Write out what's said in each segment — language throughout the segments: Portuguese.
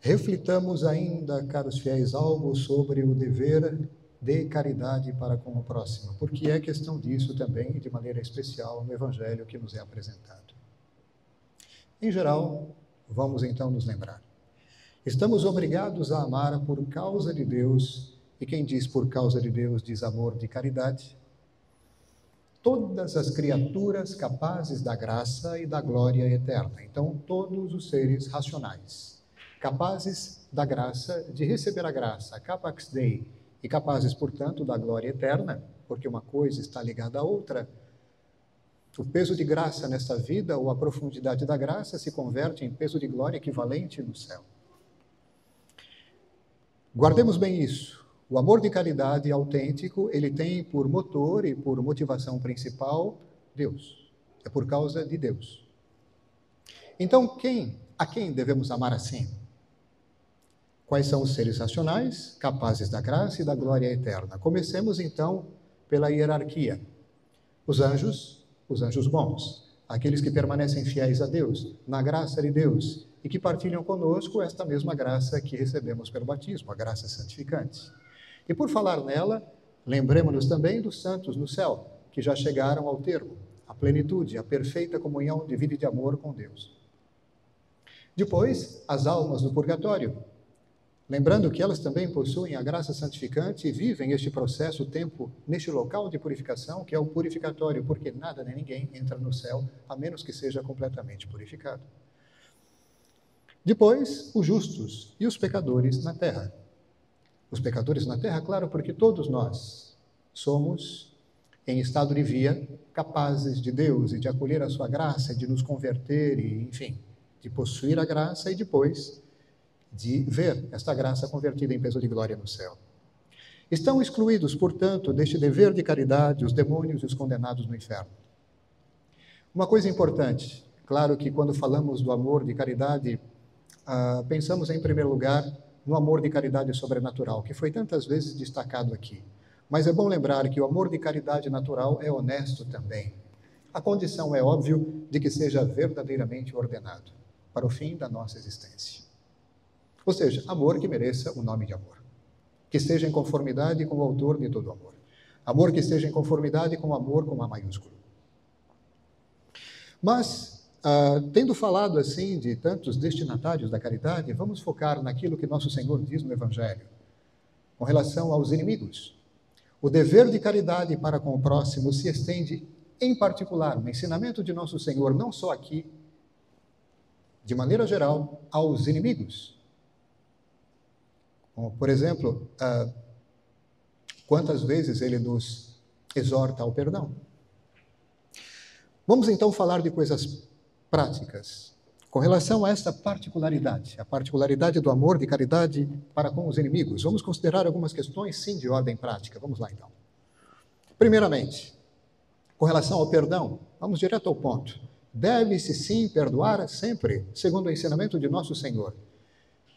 Reflitamos ainda, caros fiéis, algo sobre o dever de caridade para com o próximo, porque é questão disso também, de maneira especial, no Evangelho que nos é apresentado. Em geral, vamos então nos lembrar. Estamos obrigados a amar por causa de Deus, e quem diz por causa de Deus diz amor de caridade, todas as criaturas capazes da graça e da glória eterna. Então, todos os seres racionais, capazes da graça, de receber a graça, capax Dei, e capazes, portanto, da glória eterna, porque uma coisa está ligada à outra. O peso de graça nesta vida, ou a profundidade da graça, se converte em peso de glória equivalente no céu. Guardemos bem isso. O amor de caridade autêntico, ele tem por motor e por motivação principal Deus. É por causa de Deus. Então, a quem devemos amar assim? Quais são os seres racionais, capazes da graça e da glória eterna? Comecemos, então, pela hierarquia. Os anjos bons, aqueles que permanecem fiéis a Deus, na graça de Deus, e que partilham conosco esta mesma graça que recebemos pelo batismo, a graça santificante. E por falar nela, lembremos-nos também dos santos no céu, que já chegaram ao termo, à plenitude, à perfeita comunhão de vida e de amor com Deus. Depois, as almas do purgatório, lembrando que elas também possuem a graça santificante e vivem este processo, o tempo, neste local de purificação, que é o purificatório, porque nada nem ninguém entra no céu, a menos que seja completamente purificado. Depois, os justos e os pecadores na terra. Os pecadores na terra, claro, porque todos nós somos, em estado de via, capazes de Deus e de acolher a sua graça, de nos converter e, enfim, de possuir a graça e depois de ver esta graça convertida em peso de glória no céu. Estão excluídos, portanto, deste dever de caridade os demônios e os condenados no inferno. Uma coisa importante, claro que quando falamos do amor de caridade, pensamos em primeiro lugar no amor de caridade sobrenatural, que foi tantas vezes destacado aqui. Mas é bom lembrar que o amor de caridade natural é honesto também. A condição é óbvio de que seja verdadeiramente ordenado para o fim da nossa existência. Ou seja, amor que mereça o nome de amor. Que esteja em conformidade com o autor de todo amor. Amor que esteja em conformidade com o amor com A maiúsculo. Mas, tendo falado assim de tantos destinatários da caridade, vamos focar naquilo que nosso Senhor diz no Evangelho, com relação aos inimigos. O dever de caridade para com o próximo se estende, em particular, no ensinamento de nosso Senhor, não só aqui, de maneira geral, aos inimigos. Como, por exemplo, quantas vezes ele nos exorta ao perdão. Vamos então falar de coisas práticas, com relação a esta particularidade, a particularidade do amor de caridade para com os inimigos. Vamos considerar algumas questões, sim, de ordem prática. Vamos lá, então. Primeiramente, com relação ao perdão, vamos direto ao ponto. Deve-se, sim, perdoar sempre, segundo o ensinamento de nosso Senhor,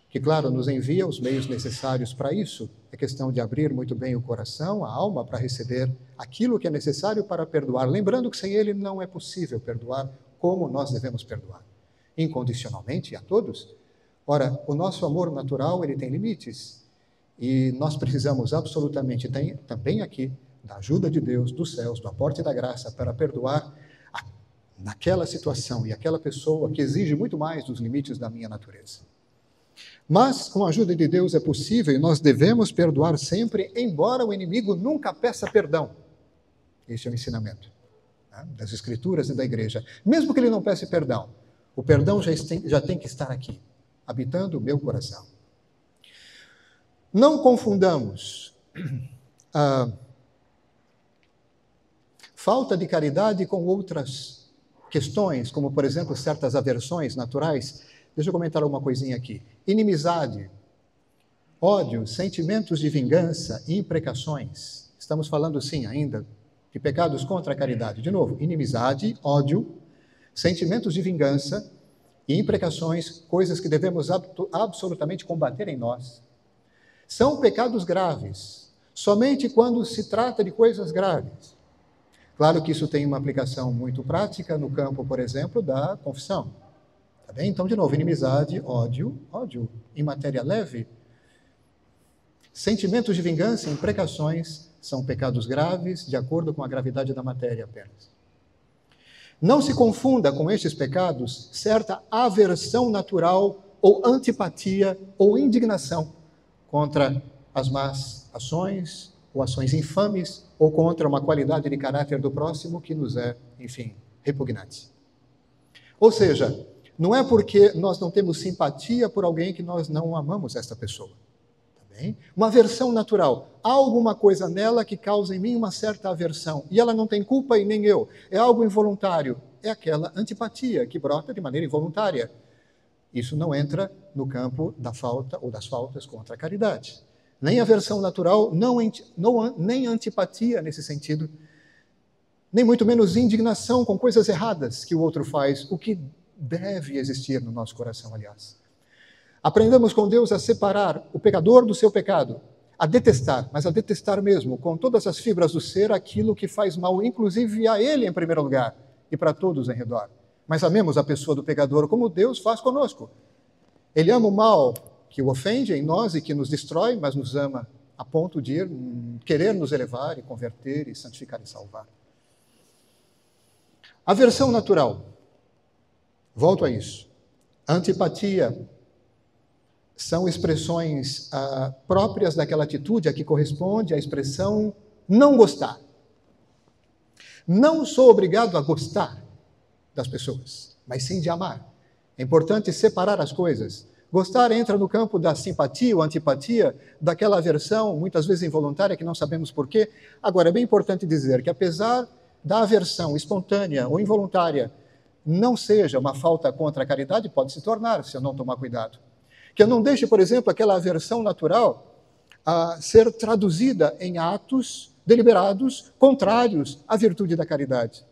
que, claro, nos envia os meios necessários para isso. É questão de abrir muito bem o coração, a alma, para receber aquilo que é necessário para perdoar. Lembrando que sem ele não é possível perdoar como nós devemos perdoar. Incondicionalmente a todos. Ora, o nosso amor natural, ele tem limites. E nós precisamos absolutamente também aqui da ajuda de Deus, dos céus, do aporte da graça para perdoar naquela situação e aquela pessoa que exige muito mais dos limites da minha natureza. Mas, com a ajuda de Deus, é possível e nós devemos perdoar sempre, embora o inimigo nunca peça perdão. Este é o ensinamento das Escrituras e da Igreja. Mesmo que ele não peça perdão, o perdão já tem que estar aqui, habitando o meu coração. Não confundamos a falta de caridade com outras questões, como, por exemplo, certas aversões naturais. Deixa eu comentar alguma coisinha aqui. Inimizade, ódio, sentimentos de vingança e imprecações. Estamos falando, sim, ainda de pecados contra a caridade. De novo, inimizade, ódio, sentimentos de vingança e imprecações, coisas que devemos absolutamente combater em nós. São pecados graves, somente quando se trata de coisas graves. Claro que isso tem uma aplicação muito prática no campo, por exemplo, da confissão. Tá bem? Então, de novo, inimizade, ódio em matéria leve. Sentimentos de vingança e imprecações são pecados graves, de acordo com a gravidade da matéria apenas. Não se confunda com estes pecados certa aversão natural ou antipatia ou indignação contra as más ações ou ações infames ou contra uma qualidade de caráter do próximo que nos é, enfim, repugnante. Ou seja, não é porque nós não temos simpatia por alguém que nós não amamos esta pessoa. Tá bem? Uma aversão natural. Há alguma coisa nela que causa em mim uma certa aversão. E ela não tem culpa e nem eu. É algo involuntário. É aquela antipatia que brota de maneira involuntária. Isso não entra no campo da falta ou das faltas contra a caridade. Nem aversão natural, nem antipatia nesse sentido, nem muito menos indignação com coisas erradas que o outro faz, o que deve existir no nosso coração, aliás. Aprendamos com Deus a separar o pecador do seu pecado, a detestar, mas a detestar mesmo, com todas as fibras do ser, aquilo que faz mal, inclusive a ele em primeiro lugar, e para todos em redor. Mas amemos a pessoa do pecador como Deus faz conosco. Ele ama o mal que o ofende em nós e que nos destrói, mas nos ama a ponto de querer nos elevar e converter e santificar e salvar. Aversão natural. Volto a isso. Antipatia são expressões próprias daquela atitude a que corresponde a expressão não gostar. Não sou obrigado a gostar das pessoas, mas sim de amar. É importante separar as coisas. Gostar entra no campo da simpatia ou antipatia, daquela aversão, muitas vezes involuntária, que não sabemos porquê. Agora, é bem importante dizer que apesar da aversão espontânea ou involuntária não seja uma falta contra a caridade, pode se tornar, se eu não tomar cuidado. Que eu não deixe, por exemplo, aquela aversão natural a ser traduzida em atos deliberados contrários à virtude da caridade.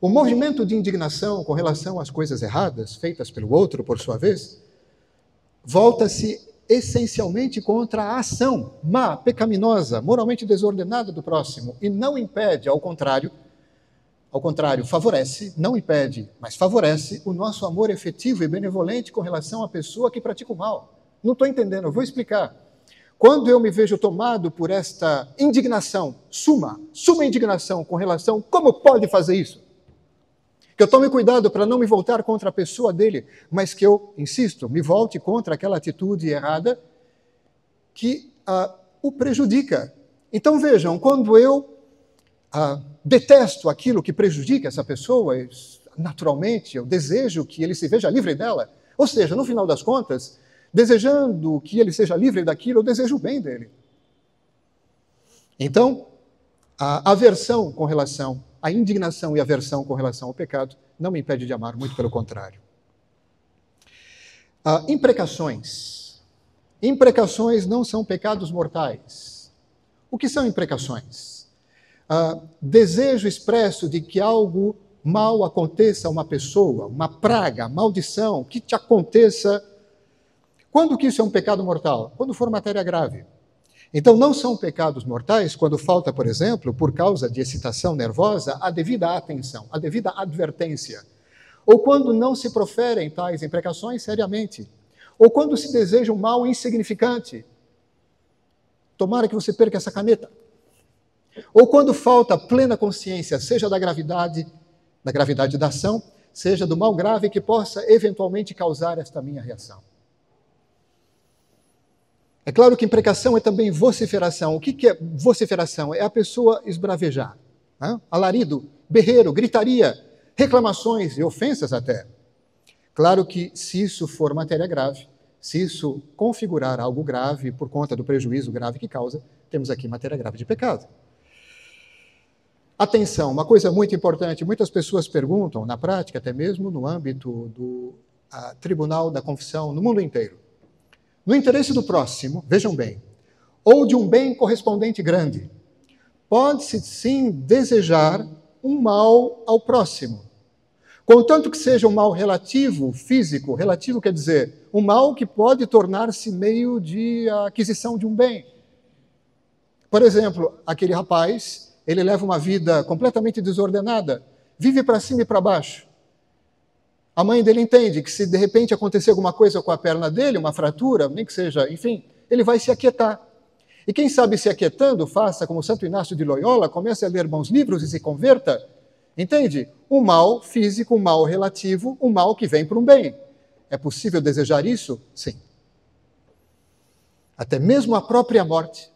O movimento de indignação com relação às coisas erradas, feitas pelo outro, por sua vez, volta-se essencialmente contra a ação má, pecaminosa, moralmente desordenada do próximo, e não impede, ao contrário, favorece, não impede, mas favorece o nosso amor efetivo e benevolente com relação à pessoa que pratica o mal. Não estou entendendo, eu vou explicar. Quando eu me vejo tomado por esta indignação, suma indignação com relação, como pode fazer isso? Que eu tome cuidado para não me voltar contra a pessoa dele, mas que eu, insisto, me volte contra aquela atitude errada que o prejudica. Então vejam, quando eu detesto aquilo que prejudica essa pessoa, naturalmente eu desejo que ele se veja livre dela. Ou seja, no final das contas, desejando que ele seja livre daquilo, eu desejo o bem dele. Então, a aversão com relação à indignação e aversão com relação ao pecado não me impede de amar, muito pelo contrário. Imprecações. Imprecações não são pecados mortais. O que são imprecações? Desejo expresso de que algo mal aconteça a uma pessoa, uma praga, maldição, que te aconteça. Quando que isso é um pecado mortal? Quando for matéria grave. Então, não são pecados mortais quando falta, por exemplo, por causa de excitação nervosa, a devida atenção, a devida advertência. Ou quando não se proferem tais imprecações seriamente. Ou quando se deseja um mal insignificante. Tomara que você perca essa caneta. Ou quando falta plena consciência, seja da gravidade da ação, seja do mal grave que possa eventualmente causar esta minha reação. É claro que imprecação é também vociferação. O que é vociferação? É a pessoa esbravejar. Alarido, berreiro, gritaria, reclamações e ofensas até. Claro que se isso for matéria grave, se isso configurar algo grave por conta do prejuízo grave que causa, temos aqui matéria grave de pecado. Atenção, uma coisa muito importante, muitas pessoas perguntam, na prática, até mesmo no âmbito do Tribunal da Confissão, no mundo inteiro. No interesse do próximo, vejam bem, ou de um bem correspondente grande, pode-se sim desejar um mal ao próximo, contanto que seja um mal relativo, físico, relativo quer dizer, um mal que pode tornar-se meio de aquisição de um bem. Por exemplo, aquele rapaz, ele leva uma vida completamente desordenada, vive para cima e para baixo. A mãe dele entende que se de repente acontecer alguma coisa com a perna dele, uma fratura, nem que seja, enfim, ele vai se aquietar. E quem sabe se aquietando, faça como Santo Inácio de Loyola, comece a ler bons livros e se converta. Entende? Um mal físico, um mal relativo, um mal que vem para um bem. É possível desejar isso? Sim. Até mesmo a própria morte.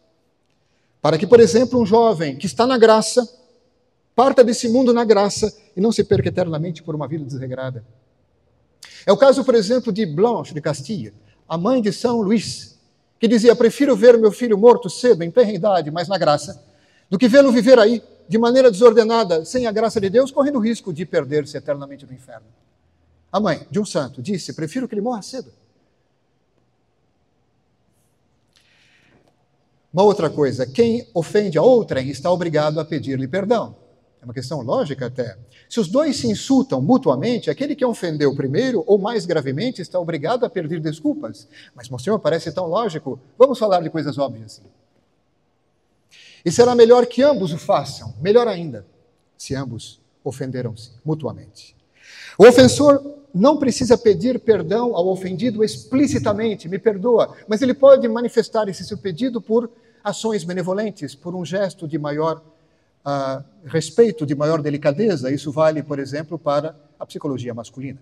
Para que, por exemplo, um jovem que está na graça, parta desse mundo na graça e não se perca eternamente por uma vida desregrada. É o caso, por exemplo, de Blanche de Castilha, a mãe de São Luís, que dizia: prefiro ver meu filho morto cedo, em tenra idade, mas na graça, do que vê-lo viver aí, de maneira desordenada, sem a graça de Deus, correndo o risco de perder-se eternamente no inferno. A mãe de um santo disse: prefiro que ele morra cedo. Uma outra coisa, quem ofende a outrem está obrigado a pedir-lhe perdão. É uma questão lógica até. Se os dois se insultam mutuamente, aquele que ofendeu primeiro, ou mais gravemente, está obrigado a pedir desculpas. Mas, Monsenhor, parece tão lógico. Vamos falar de coisas óbvias. E será melhor que ambos o façam. Melhor ainda, se ambos ofenderam-se mutuamente. O ofensor não precisa pedir perdão ao ofendido explicitamente, me perdoa, mas ele pode manifestar esse seu pedido por ações benevolentes, por um gesto de maior respeito, de maior delicadeza. Isso vale, por exemplo, para a psicologia masculina.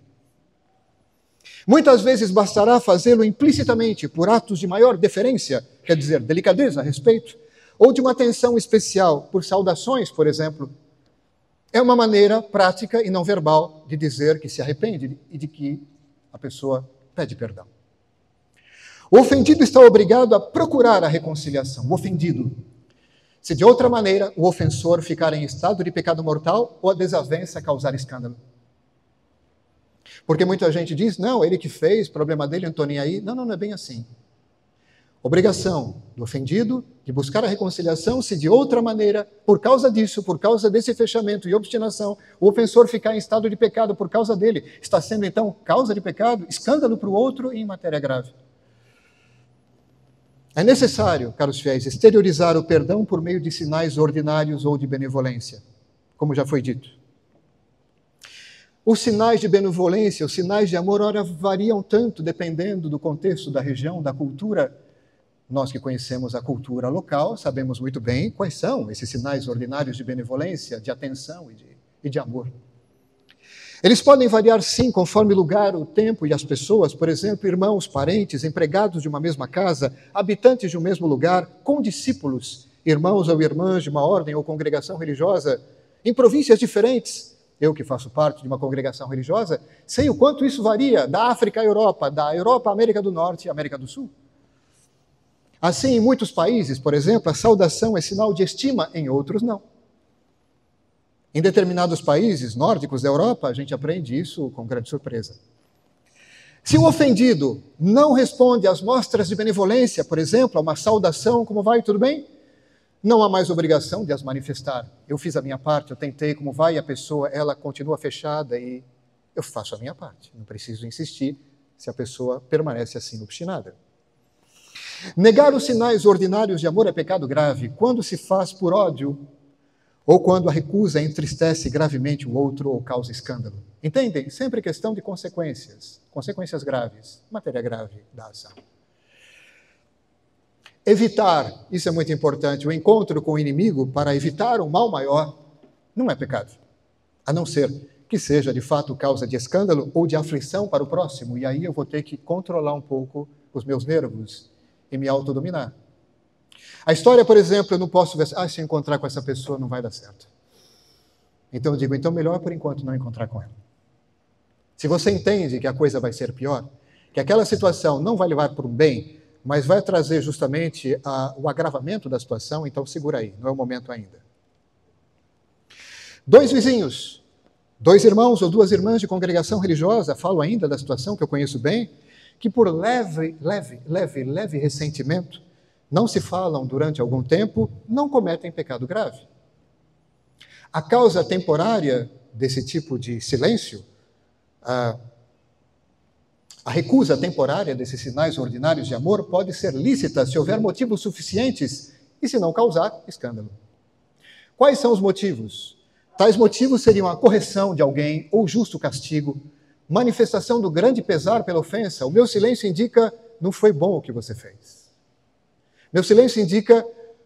Muitas vezes bastará fazê-lo implicitamente, por atos de maior deferência, quer dizer, delicadeza, respeito, ou de uma atenção especial, por saudações, por exemplo. É uma maneira prática e não verbal de dizer que se arrepende e de que a pessoa pede perdão. O ofendido está obrigado a procurar a reconciliação. O ofendido. Se de outra maneira o ofensor ficar em estado de pecado mortal ou a desavença causar escândalo. Porque muita gente diz: não, ele que fez, problema dele, não estou nem aí. Não, não é bem assim. Obrigação do ofendido de buscar a reconciliação, se de outra maneira, por causa disso, por causa desse fechamento e obstinação, o ofensor ficar em estado de pecado por causa dele, está sendo então causa de pecado, escândalo para o outro em matéria grave. É necessário, caros fiéis, exteriorizar o perdão por meio de sinais ordinários ou de benevolência, como já foi dito. Os sinais de benevolência, os sinais de amor, ora, variam tanto dependendo do contexto, da região, da cultura. Nós que conhecemos a cultura local, sabemos muito bem quais são esses sinais ordinários de benevolência, de atenção e de amor. Eles podem variar, sim, conforme o lugar, o tempo e as pessoas. Por exemplo, irmãos, parentes, empregados de uma mesma casa, habitantes de um mesmo lugar, condiscípulos, irmãos ou irmãs de uma ordem ou congregação religiosa, em províncias diferentes. Eu, que faço parte de uma congregação religiosa, sei o quanto isso varia da África à Europa, da Europa à América do Norte e América do Sul. Assim, em muitos países, por exemplo, a saudação é sinal de estima, em outros não. Em determinados países nórdicos da Europa, a gente aprende isso com grande surpresa. Se o ofendido não responde às mostras de benevolência, por exemplo, a uma saudação, como vai, tudo bem? Não há mais obrigação de as manifestar. Eu fiz a minha parte, eu tentei, como vai, e a pessoa, ela continua fechada e eu faço a minha parte. Não preciso insistir se a pessoa permanece assim obstinada. Negar os sinais ordinários de amor é pecado grave quando se faz por ódio ou quando a recusa entristece gravemente o outro ou causa escândalo. Entendem? Sempre questão de consequências graves, matéria grave da ação. Evitar, isso é muito importante, o encontro com o inimigo para evitar um mal maior não é pecado, a não ser que seja de fato causa de escândalo ou de aflição para o próximo, e aí eu vou ter que controlar um pouco os meus nervos e me autodominar. A história, por exemplo, eu não posso ver, se eu encontrar com essa pessoa não vai dar certo. Então eu digo, então melhor por enquanto não encontrar com ela. Se você entende que a coisa vai ser pior, que aquela situação não vai levar para um bem, mas vai trazer justamente o agravamento da situação, então segura aí, não é o momento ainda. 2 vizinhos, 2 irmãos ou 2 irmãs de congregação religiosa, falo ainda da situação que eu conheço bem, que por leve ressentimento, não se falam durante algum tempo, não cometem pecado grave. A causa temporária desse tipo de silêncio, a recusa temporária desses sinais ordinários de amor pode ser lícita se houver motivos suficientes e se não causar escândalo. Quais são os motivos? Tais motivos seriam a correção de alguém ou justo castigo, manifestação do grande pesar pela ofensa, o meu silêncio indica, não foi bom o que você fez. Meu silêncio indica,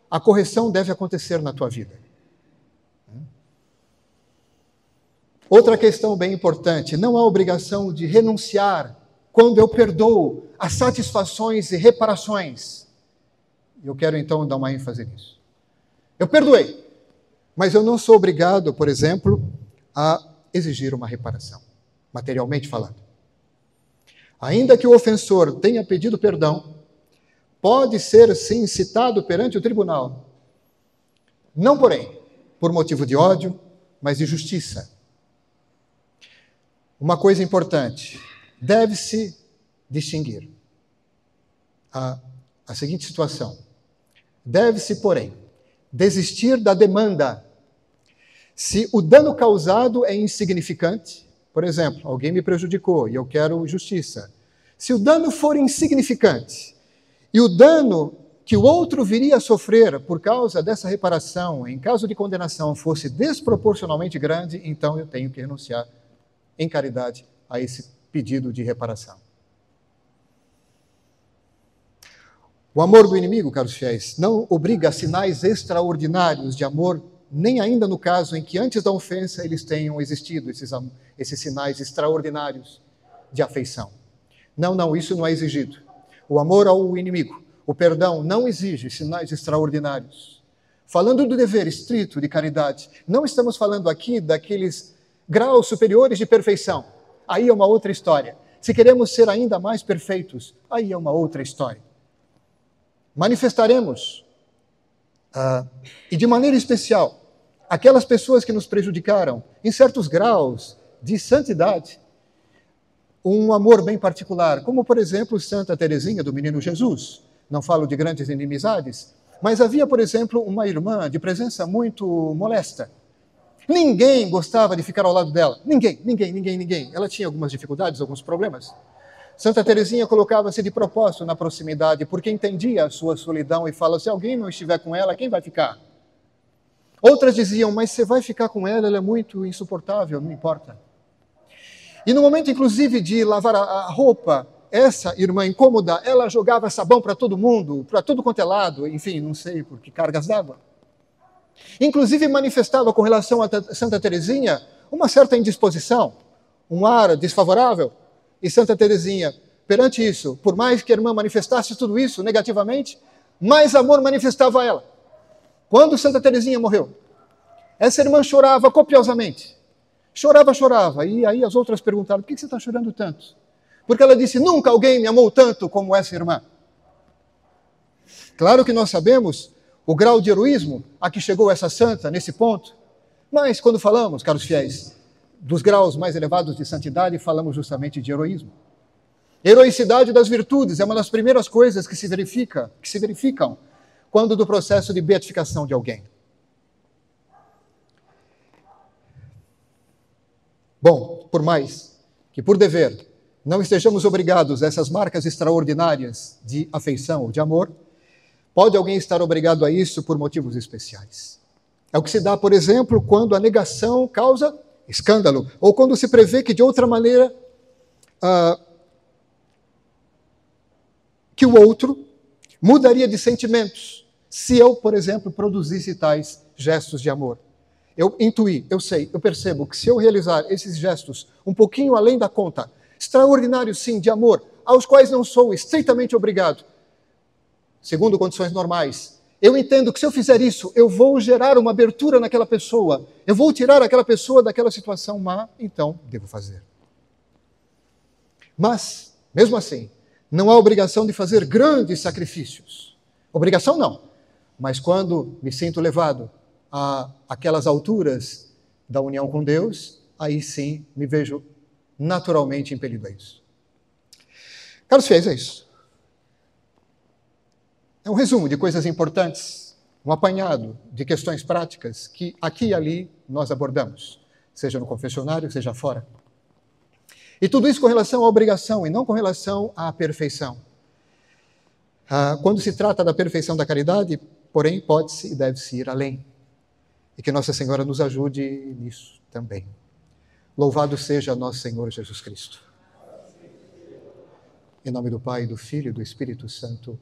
a correção deve acontecer na tua vida. Outra questão bem importante, não há obrigação de renunciar quando eu perdoo as satisfações e reparações. Eu quero então dar uma ênfase nisso. Eu perdoei, mas eu não sou obrigado, por exemplo, a exigir uma reparação, materialmente falando. Ainda que o ofensor tenha pedido perdão, pode ser sim citado perante o tribunal. Não, porém, por motivo de ódio, mas de justiça. Uma coisa importante, deve-se distinguir a seguinte situação. Deve-se, porém, desistir da demanda. Se o dano causado é insignificante, por exemplo, alguém me prejudicou e eu quero justiça. Se o dano for insignificante e o dano que o outro viria a sofrer por causa dessa reparação, em caso de condenação, fosse desproporcionalmente grande, então eu tenho que renunciar em caridade a esse pedido de reparação. O amor do inimigo, caros fiéis, não obriga a sinais extraordinários de amor, nem ainda no caso em que antes da ofensa eles tenham existido, esses sinais extraordinários de afeição. Não, isso não é exigido. O amor ao inimigo, o perdão, não exige sinais extraordinários. Falando do dever estrito de caridade, não estamos falando aqui daqueles graus superiores de perfeição. Aí é uma outra história. Se queremos ser ainda mais perfeitos, aí é uma outra história. Manifestaremos, e de maneira especial, aquelas pessoas que nos prejudicaram, em certos graus de santidade, um amor bem particular, como, por exemplo, Santa Teresinha do Menino Jesus. Não falo de grandes inimizades, mas havia, por exemplo, uma irmã de presença muito molesta. Ninguém gostava de ficar ao lado dela. Ninguém. Ela tinha algumas dificuldades, alguns problemas. Santa Teresinha colocava-se de propósito na proximidade, porque entendia a sua solidão e fala, se alguém não estiver com ela, quem vai ficar? Outras diziam, mas você vai ficar com ela, ela é muito insuportável, não importa. E no momento, inclusive, de lavar a roupa, essa irmã incômoda, ela jogava sabão para todo mundo, para tudo quanto é lado, enfim, não sei por que cargas d'água. Inclusive manifestava com relação a Santa Teresinha uma certa indisposição, um ar desfavorável. E Santa Teresinha, perante isso, por mais que a irmã manifestasse tudo isso negativamente, mais amor manifestava a ela. Quando Santa Teresinha morreu, essa irmã chorava copiosamente. Chorava. E aí as outras perguntaram, por que você está chorando tanto? Porque ela disse, nunca alguém me amou tanto como essa irmã. Claro que nós sabemos o grau de heroísmo a que chegou essa santa nesse ponto, mas quando falamos, caros fiéis, dos graus mais elevados de santidade, falamos justamente de heroísmo. Heroicidade das virtudes é uma das primeiras coisas que se verificam quando do processo de beatificação de alguém. Bom, por mais que por dever não estejamos obrigados a essas marcas extraordinárias de afeição ou de amor, pode alguém estar obrigado a isso por motivos especiais. É o que se dá, por exemplo, quando a negação causa escândalo, ou quando se prevê que de outra maneira que o outro mudaria de sentimentos, se eu, por exemplo, produzisse tais gestos de amor. Eu intuí, eu sei, eu percebo que se eu realizar esses gestos um pouquinho além da conta, extraordinários sim, de amor, aos quais não sou estritamente obrigado, segundo condições normais, eu entendo que se eu fizer isso, eu vou gerar uma abertura naquela pessoa, eu vou tirar aquela pessoa daquela situação má, então devo fazer. Mas, mesmo assim, não há obrigação de fazer grandes sacrifícios. Obrigação não, mas quando me sinto levado a aquelas alturas da união com Deus, aí sim me vejo naturalmente impelido a isso. Caros fiéis, é isso. É um resumo de coisas importantes, um apanhado de questões práticas que aqui e ali nós abordamos, seja no confessionário, seja fora. E tudo isso com relação à obrigação e não com relação à perfeição. Quando se trata da perfeição da caridade, porém, pode-se e deve-se ir além. E que Nossa Senhora nos ajude nisso também. Louvado seja nosso Senhor Jesus Cristo. Em nome do Pai, do Filho e do Espírito Santo.